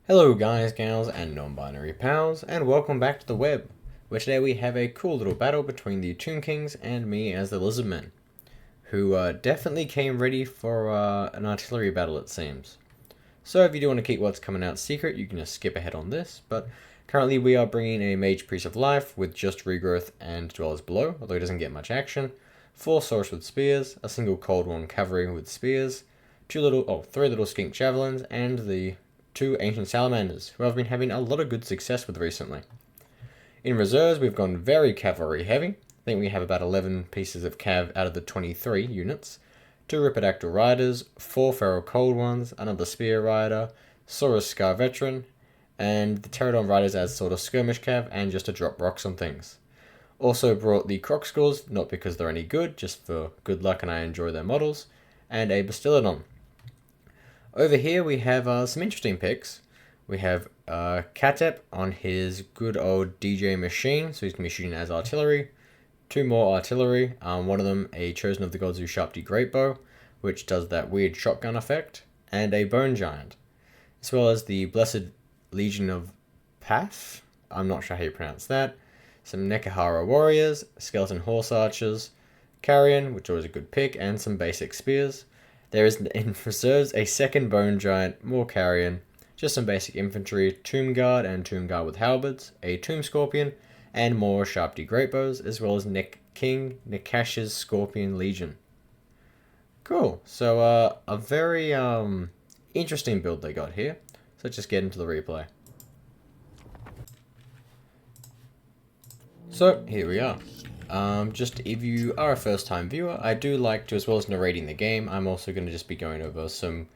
Hello guys, gals, and non-binary pals, and welcome back to the web, where today we have a cool little battle between the Tombkings and me as the Lizardmen, who definitely came ready for an artillery battle it seems. So if you do want to keep what's coming out secret, you can just skip ahead on this, but currently we are bringing a Mage Priest of Life with just Regrowth and Dwellers Below, although it doesn't get much action, 4 Swords with Spears, a single Cold One Cavalry with Spears, three little Skink Javelins, and the 2 Ancient Salamanders, who I've been having a lot of good success with recently. In reserves, we've gone very cavalry heavy. I think we have about 11 pieces of cav out of the 23 units. 2 Ripidactyl Riders, 4 Feral Cold Ones, another Spear Rider, Saurus Scar Veteran, and the Pterodon Riders as sort of skirmish cav and just to drop rocks on things. Also brought the Croc Scores, not because they're any good, just for good luck and I enjoy their models, and a Bastillodon. Over here we have some interesting picks. We have Katep on his good old DJ machine, so he's going to be shooting as artillery. 2 more artillery, one of them a Chosen of the Gods Ushabti Greatbow, which does that weird shotgun effect, and a Bone Giant. As well as the Blessed Legion of Path, I'm not sure how you pronounce that. Some Nekahara Warriors, Skeleton Horse Archers, Carrion, which was a good pick, and some basic spears. There is in reserves a second Bone Giant, more Carrion, just some basic infantry, Tomb Guard and Tomb Guard with halberds, a Tomb Scorpion, and more Ushabti Greatbows, as well as King Nekash's Scorpion Legion. Cool, so a very interesting build they got here. So let's just get into the replay. So here we are. Just if you are a first time viewer, I do like to, as well as narrating the game, I'm also going to just be going over some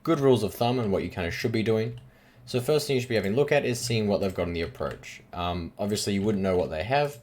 good rules of thumb and what you kind of should be doing. So first thing you should be having a look at is seeing what they've got in the approach. Obviously you wouldn't know what they have,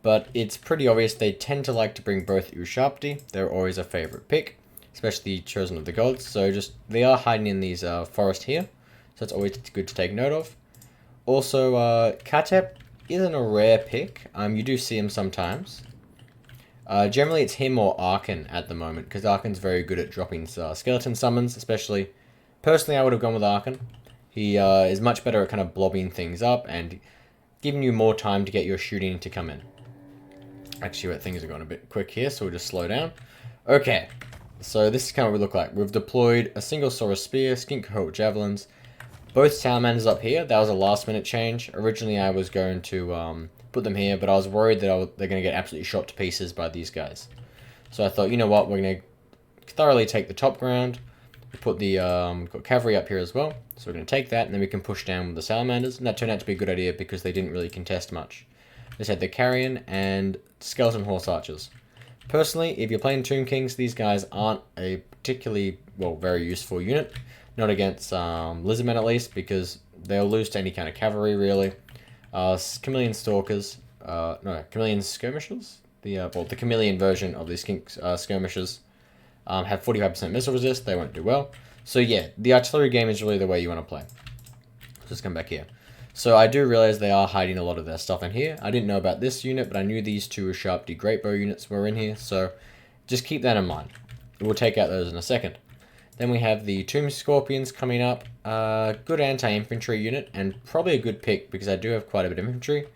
but it's pretty obvious they tend to like to bring both Ushabti. They're always a favorite pick, especially Chosen of the Gods. So just, they are hiding in these forest here, so it's always good to take note of. Also, Katep isn't a rare pick. You do see him sometimes. Generally it's him or Arkan at the moment, because Arkan's very good at dropping skeleton summons, especially. Personally, I would have gone with Arkan. He is much better at kind of blobbing things up and giving you more time to get your shooting to come in. Actually, things are going a bit quick here, so we'll just slow down. Okay, so this is kind of what we look like. We've deployed a single Saurus Spear, Skink Cohort Javelins, both Salamanders up here. That was a last minute change. Originally I was going to put them here, but I was worried that they're going to get absolutely shot to pieces by these guys. So I thought, you know what, we're going to thoroughly take the top ground. We put the got cavalry up here as well. So we're going to take that, and then we can push down with the Salamanders. And that turned out to be a good idea because they didn't really contest much. They had the Carrion and Skeleton Horse Archers. Personally, if you're playing Tomb Kings, these guys aren't a particularly, well, very useful unit. Not against Lizardmen at least, because they'll lose to any kind of cavalry really. Chameleon Stalkers, Chameleon Skirmishers? The Chameleon version of the Skink Skirmishers have 45% missile resist, they won't do well. So yeah, the artillery game is really the way you want to play. Let's just come back here. So I do realize they are hiding a lot of their stuff in here. I didn't know about this unit, but I knew these 2 Ushabti Greatbow units were in here, so just keep that in mind. We'll take out those in a second. Then we have the Tomb Scorpions coming up. Good anti-infantry unit, and probably a good pick because I do have quite a bit of infantry.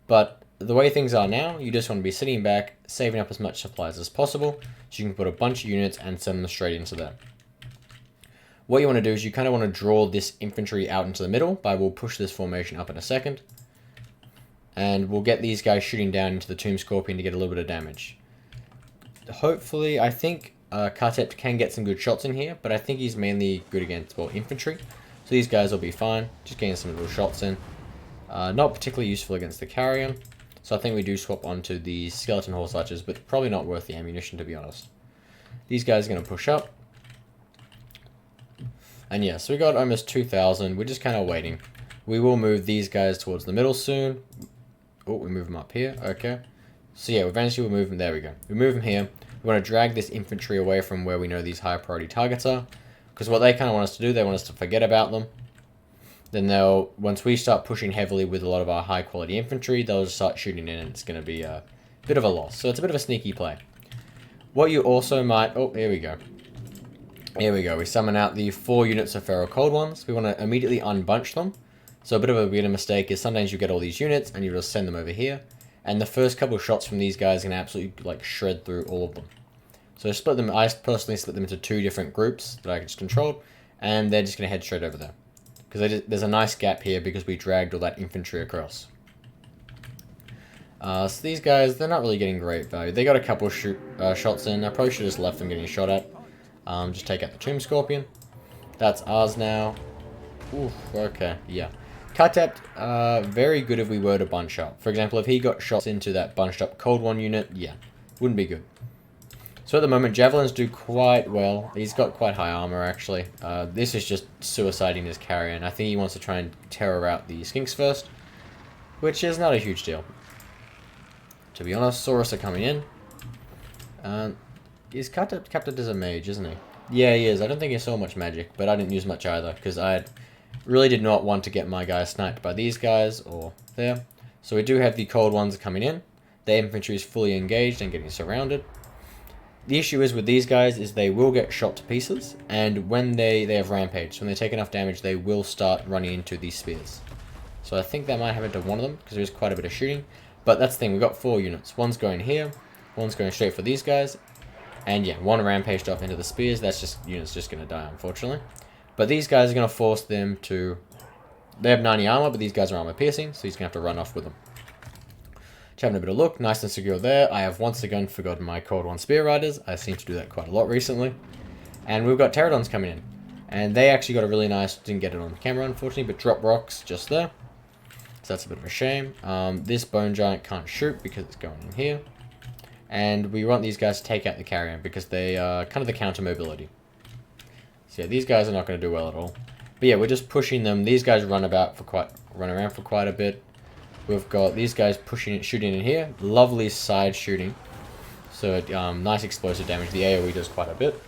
But the way things are now, you just want to be sitting back, saving up as much supplies as possible, so you can put a bunch of units and send them straight into there. What you want to do is you kind of want to draw this infantry out into the middle, but we'll push this formation up in a second. And we'll get these guys shooting down into the Tomb Scorpion to get a little bit of damage. Hopefully, I think Katep can get some good shots in here, but I think he's mainly good against, well, infantry. So these guys will be fine, just getting some little shots in. Not particularly useful against the Carrion, so I think we do swap onto the Skeleton Horse Archers, but probably not worth the ammunition, to be honest. These guys are going to push up. And yeah, so we got almost 2,000. We're just kind of waiting. We will move these guys towards the middle soon. Oh, we move them up here. Okay. So yeah, eventually we'll move them. There we go. We move them here. We want to drag this infantry away from where we know these high priority targets are. Because what they kind of want us to do, they want us to forget about them. Then once we start pushing heavily with a lot of our high quality infantry, they'll just start shooting in and it's going to be a bit of a loss. So it's a bit of a sneaky play. What you also might, oh, here we go. Here we go. We summon out the 4 units of Feral Cold Ones. We want to immediately unbunch them. So a bit of a beginner mistake is sometimes you get all these units and you just send them over here. And the first couple of shots from these guys can absolutely like shred through all of them. So split them. I personally split them into 2 different groups that I just controlled. And they're just going to head straight over there. Because there's a nice gap here because we dragged all that infantry across. So these guys, they're not really getting great value. They got a couple of shots in. I probably should have just left them getting shot at. Just take out the Tomb Scorpion. That's ours now. Oof, okay, yeah. Katept, very good if we were to bunch up. For example, if he got shots into that bunched up Cold One unit, yeah, wouldn't be good. So at the moment, Javelins do quite well. He's got quite high armor, actually. This is just suiciding his carrier, and I think he wants to try and terror out the Skinks first, which is not a huge deal. To be honest, Saurus are coming in. Is Katept as a mage, isn't he? Yeah, he is. I don't think he saw much magic, but I didn't use much either, because I really did not want to get my guys sniped by these guys, or there. So we do have the Cold Ones coming in. Their infantry is fully engaged and getting surrounded. The issue is with these guys is they will get shot to pieces, and when they have rampage, when they take enough damage, they will start running into these spears. So I think that might happen to one of them, because there is quite a bit of shooting. But that's the thing, we've got 4 units. One's going here, one's going straight for these guys, and yeah, one rampaged off into the spears. That's just, unit's just going to die, unfortunately. But these guys are going to force them to... They have 90 armor, but these guys are armor piercing, so he's going to have to run off with them. Just having a bit of look, nice and secure there. I have once again forgotten my Cold One Spear Riders. I seem to do that quite a lot recently. And we've got Pterodons coming in. And they actually got a really nice, didn't get it on camera unfortunately, but drop rocks just there. So that's a bit of a shame. This Bone Giant can't shoot because it's going in here. And we want these guys to take out the carrion because they are kind of the counter mobility. So yeah, these guys are not going to do well at all. But yeah, we're just pushing them. These guys run around for quite a bit. We've got these guys shooting in here. Lovely side shooting. So nice explosive damage. The AoE does quite a bit.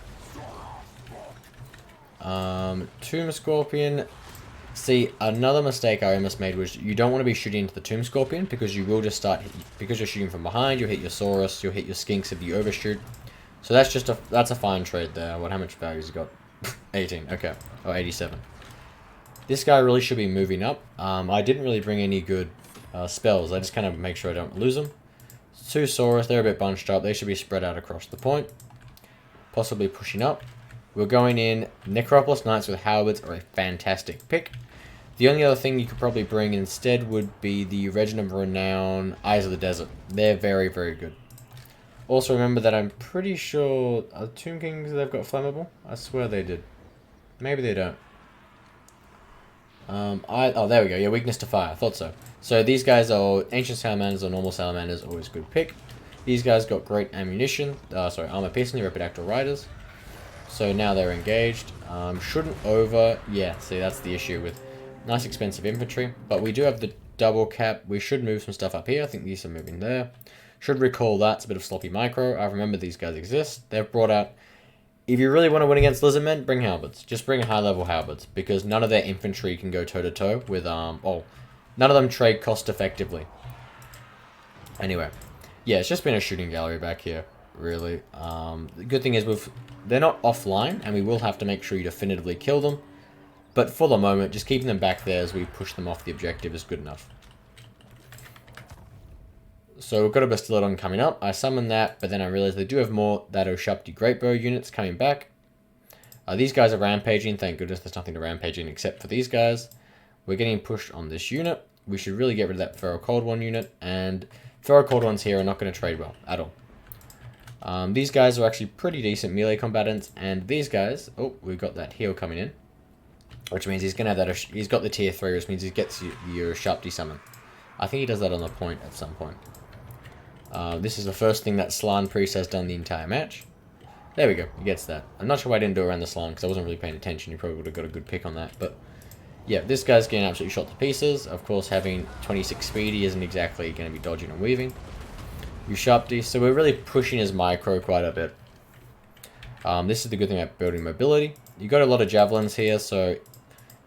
Tomb Scorpion. See, another mistake I almost made was you don't want to be shooting into the Tomb Scorpion because you will just start, because you're shooting from behind, you'll hit your Saurus, you'll hit your Skinks if you overshoot. So that's just that's a fine trade there. How much value has he got? 18, okay. Oh, 87. This guy really should be moving up. I didn't really bring any good spells. I just kind of make sure I don't lose them. 2 Saurus, they're a bit bunched up. They should be spread out across the point. Possibly pushing up. We're going in. Necropolis Knights with Halberds are a fantastic pick. The only other thing you could probably bring instead would be the Regent of Renown, Eyes of the Desert. They're very, very good. Also remember that I'm pretty sure... Are Tomb Kings, they've got Flammable? I swear they did. Maybe they don't. Oh, there we go. Yeah, weakness to fire. I thought so. So these guys are Ancient Salamanders or Normal Salamanders. Always a good pick. These guys got great ammunition. Armor piercing, Reptile Riders. So now they're engaged. Shouldn't over... Yeah, see, that's the issue with nice expensive infantry. But we do have the double cap. We should move some stuff up here. I think these are moving there. Should recall that. It's a bit of sloppy micro. I remember these guys exist. They've brought out... If you really want to win against Lizardmen, bring Halberds. Just bring high-level Halberds. Because none of their infantry can go toe-to-toe with... none of them trade cost-effectively. Anyway. Yeah, it's just been a shooting gallery back here. Really. The good thing is they're not offline, and we will have to make sure you definitively kill them. But for the moment, just keeping them back there as we push them off the objective is good enough. So we've got a Bastillodon coming up. I summoned that, but then I realized they do have more that Oshapti Greatbow units coming back. These guys are rampaging. Thank goodness there's nothing to rampage in except for these guys. We're getting pushed on this unit. We should really get rid of that Feral Cold One unit, and Feral Cold Ones here are not going to trade well at all. These guys are actually pretty decent melee combatants, and these guys... Oh, we've got that heal coming in. Which means he's going to have that... He's got the tier 3, which means he gets your Sharpty summon. I think he does that on the point at some point. This is the first thing that Slan Priest has done the entire match. There we go, he gets that. I'm not sure why I didn't do it around the Slan, because I wasn't really paying attention. You probably would have got a good pick on that, but... Yeah, this guy's getting absolutely shot to pieces. Of course, having 26 speedy isn't exactly going to be dodging and weaving. You Sharpty, so we're really pushing his micro quite a bit. This is the good thing about building mobility. You got a lot of javelins here, so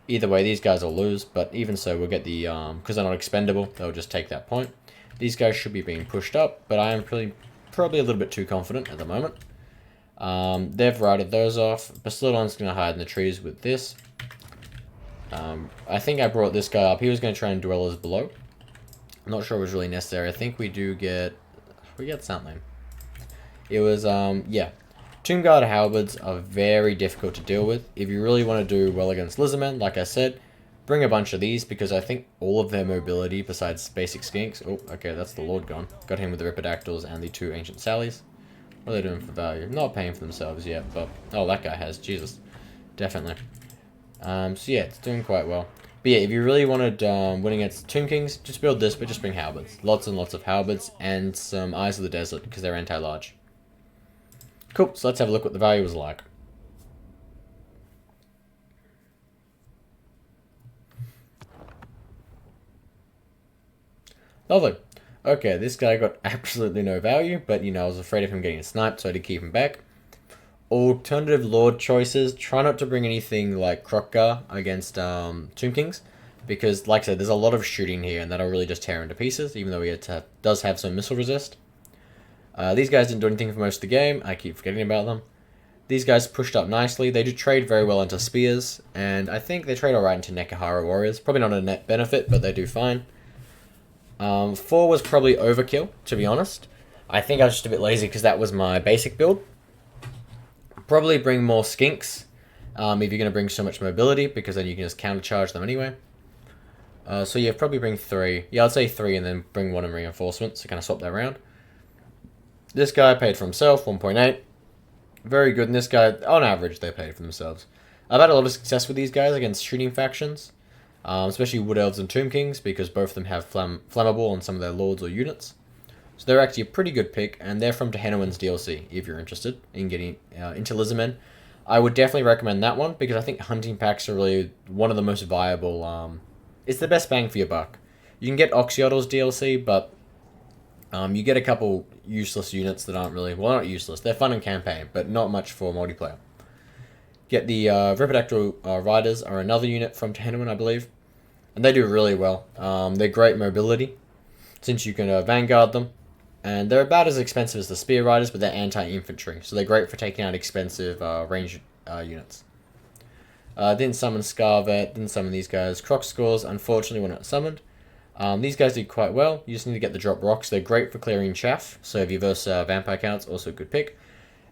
either way, these guys will lose. But even so, we'll get the because they're not expendable, they'll just take that point. These guys should be being pushed up, but I am probably a little bit too confident at the moment. They've routed those off. Bastiladon's going to hide in the trees with this. I think I brought this guy up. He was going to try and dwellers below. I'm not sure it was really necessary. I think we get something. It was, yeah. Tomb Guard halberds are very difficult to deal with. If you really want to do well against Lizardmen, like I said, bring a bunch of these, because I think all of their mobility, besides basic skinks... Oh, okay, that's the Lord gone. Got him with the Ripidactyls and the 2 Ancient Sallies. What are they doing for value? Not paying for themselves yet, but... Oh, that guy has. Jesus. Definitely. So yeah, it's doing quite well. But yeah, if you really wanted win against Tombkings, just build this, but just bring halberds. Lots and lots of halberds, and some Eyes of the Desert, because they're anti-large. Cool, so let's have a look what the value was like. Lovely. Okay, this guy got absolutely no value, but you know, I was afraid of him getting sniped, so I had to keep him back. Alternative Lord choices, try not to bring anything like Krokgar against Tombkings, because like I said, there's a lot of shooting here, and that'll really just tear him to pieces, even though he does have some missile resist. These guys didn't do anything for most of the game, I keep forgetting about them. These guys pushed up nicely. They do trade very well into spears, and I think they trade alright into Nekahara warriors. Probably not a net benefit, but they do fine. 4 was probably overkill, to be honest. I think I was just a bit lazy because that was my basic build. Probably bring more skinks if you're going to bring so much mobility, because then you can just countercharge them anyway. So yeah, probably bring 3. Yeah, I'd say 3 and then bring 1 in reinforcements, so kind of swap that around. This guy paid for himself, 1.8. Very good, and this guy, on average, they paid for themselves. I've had a lot of success with these guys against shooting factions, especially Wood Elves and Tombkings, because both of them have flammable on some of their lords or units. So they're actually a pretty good pick, and they're from Tehenowin's DLC, if you're interested in getting into Lizardmen. I would definitely recommend that one, because I think hunting packs are really one of the most viable, it's the best bang for your buck. You can get Oxyotls DLC, but you get a couple useless units that aren't really... Well, not useless. They're fun in campaign, but not much for multiplayer. Get the Ripidactyl Riders are another unit from Tehenowin, I believe. And they do really well. They're great mobility, since you can Vanguard them. And they're about as expensive as the Spear Riders, but they're anti-infantry. So they're great for taking out expensive ranged units. Didn't summon Scarvet, didn't summon these guys. Croc Scores, unfortunately, were not summoned. These guys did quite well. You just need to get the drop rocks. They're great for clearing chaff. So if you verse vampire counts, also a good pick.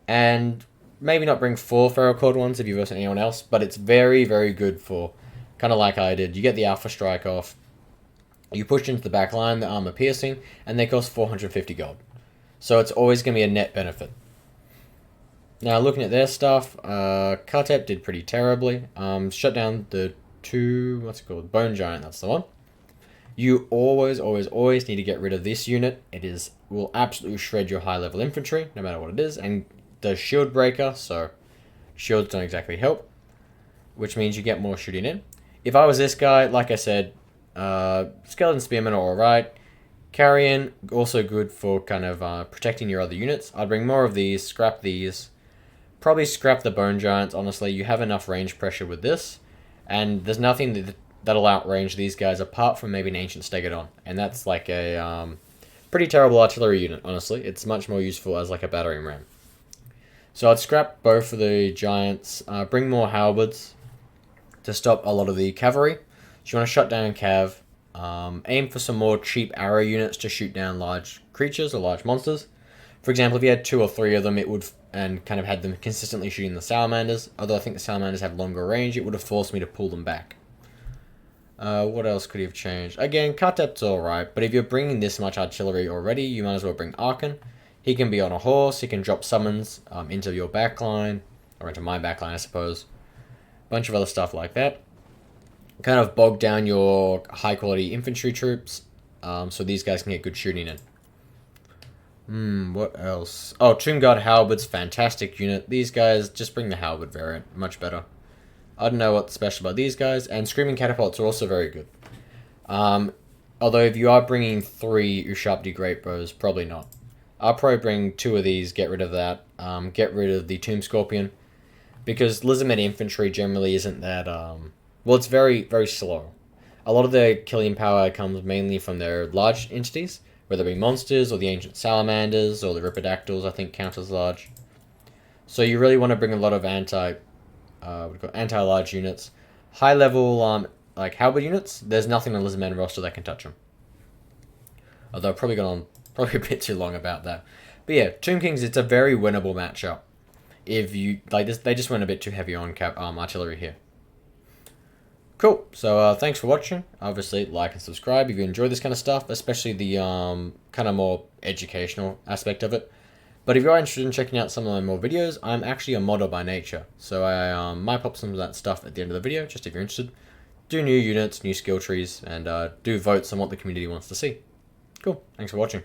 And maybe not bring 4 Feral Cold ones if you verse anyone else, but it's very, very good for, kind of like I did. You get the Alpha Strike off. You push into the back line, the armor piercing, and they cost 450 gold. So it's always going to be a net benefit. Now looking at their stuff, Kartep did pretty terribly. Shut down the 2, what's it called? Bone Giant, that's the one. You always, always, always need to get rid of this unit. It will absolutely shred your high-level infantry, no matter what it is, and does shield breaker, so shields don't exactly help, which means you get more shooting in. If I was this guy, like I said, Skeleton Spearmen are alright. Carrion, also good for kind of protecting your other units. I'd bring more of these, scrap these. Probably scrap the Bone Giants, honestly. You have enough range pressure with this, and there's nothing that'll outrange these guys apart from maybe an Ancient Stegodon, and that's like a pretty terrible artillery unit, honestly. It's much more useful as like a battering ram. So I'd scrap both of the Giants, bring more halberds to stop a lot of the cavalry. So you want to shut down cav, aim for some more cheap arrow units to shoot down large creatures or large monsters. For example, if you had 2 or 3 of them, it would, and kind of had them consistently shooting the salamanders, although I think the salamanders have longer range, it would have forced me to pull them back. What else could he have changed? Again, Kartep's alright, but if you're bringing this much artillery already, you might as well bring Arkan. He can be on a horse, he can drop summons into your backline, or into my backline, I suppose. Bunch of other stuff like that. Kind of bog down your high-quality infantry troops, so these guys can get good shooting in. What else? Oh, Tomb Guard Halberds, fantastic unit. These guys, just bring the Halberd variant, much better. I don't know what's special about these guys, and Screaming Catapults are also very good. Although if you are bringing 3 Ushabti Great Bows, probably not. I'll probably bring 2 of these, get rid of that, get rid of the Tomb Scorpion, because Lizardmen infantry generally isn't that, well, it's very, very slow. A lot of their killing power comes mainly from their large entities, whether it be monsters, or the ancient salamanders, or the Ripidactyls, I think count as large. So you really want to bring a lot of anti-large units. High level, like halberd units, there's nothing on Lizardmen roster that can touch them. Although I've probably gone on probably a bit too long about that. But yeah, Tombkings, it's a very winnable matchup. If you like this, they just went a bit too heavy on artillery here. Cool. So thanks for watching. Obviously, like and subscribe if you enjoy this kind of stuff, especially the kind of more educational aspect of it. But if you are interested in checking out some of my more videos, I'm actually a modder by nature. So I might pop some of that stuff at the end of the video, just if you're interested. Do new units, new skill trees, and do votes on what the community wants to see. Cool. Thanks for watching.